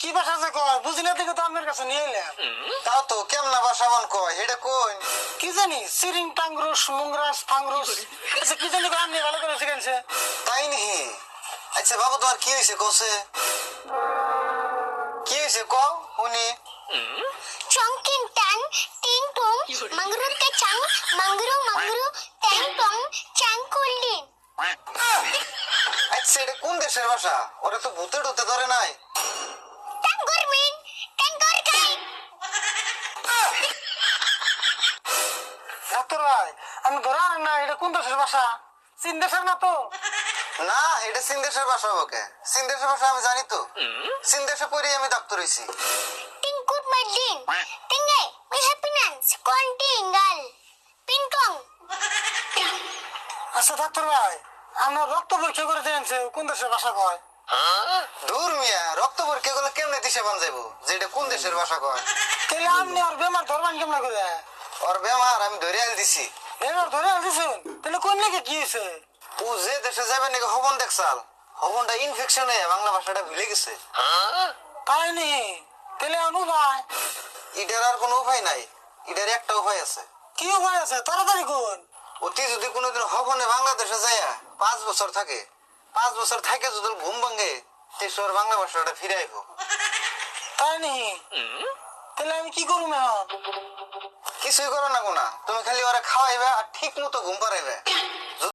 কি ভাষা যে কয় বুঝি না দেখে তো আপনার কাছে নিয়ে এলাম। তাও তো কেমন ভাষা মন কয় এটা কই? কি জানি সিরিং টাংরুস মুংরাস ফাংরুস আচ্ছা কি জানি আপনি ভালো করে শিখেছে। তাই নিহি? আচ্ছা বাবু তোমার কি হয়েছে কোসে? কি হয়েছে ক শুনি। Chongkin tan, ting tong, mangrove ka chang, mangru, tang tong, chang kuldin. আচ্ছা এটা কোন দেশের ভাষা? ওরা তো ভূতে ঢুতে ধরে নাই। Tanggor min, tanggor kai. Doctor ভাই আমি ধরার না এটা কোন দেশের ভাষা? চীন দেশের না তো? না এটা চীন দেশের ভাষা ওকে। চীন দেশের ভাষা আমি জানি তো। চীন দেশে পড়েই আমি ডাক্তার হইছি। Ting kut madlin. Tingay, may happiness, kontingal. Pintong. আচ্ছা ডাক্তার ভাই আমরা রক্ত পরীক্ষা করে জেনেছে কোন দেশের ভাষা কয়। দূর মিয়া রক্ত পরীক্ষা করলে কেমনে দিশে বান যাবো যে এটা কোন দেশের ভাষা কয়? তাহলে আপনি আর বেমার ধরবেন কেমন করে? ওর বেমার আমি ধরে আল দিছি। বেমার ধরে আসছেন তাহলে কোন লেগে কি হয়েছে? ও যে দেশে যাবে নাকি হবন দেখছাল হবনটা ইনফেকশন হয়ে বাংলা ভাষাটা ভুলে গেছে। তাই নি? তাহলে অনু ভাই এটার আর কোনো উপায় নাই। এটার একটা উপায় আছে। কি উপায় আছে তাড়াতাড়ি কোন। অতি যদি কোনোদিন হবনে বাংলাদেশে যায় 5 বছর থাকে 5 বছর থাকে যদি ঘুম ভাঙে তেসর বাংলা ভাষাটা ফিরে আইব। তাই নি? তাহলে আমি কি করবো এখন? কিছুই করো না কোনা তুমি খালি ওরা খাওয়াইবে আর ঠিক মতো ঘুম পাড়াইবে।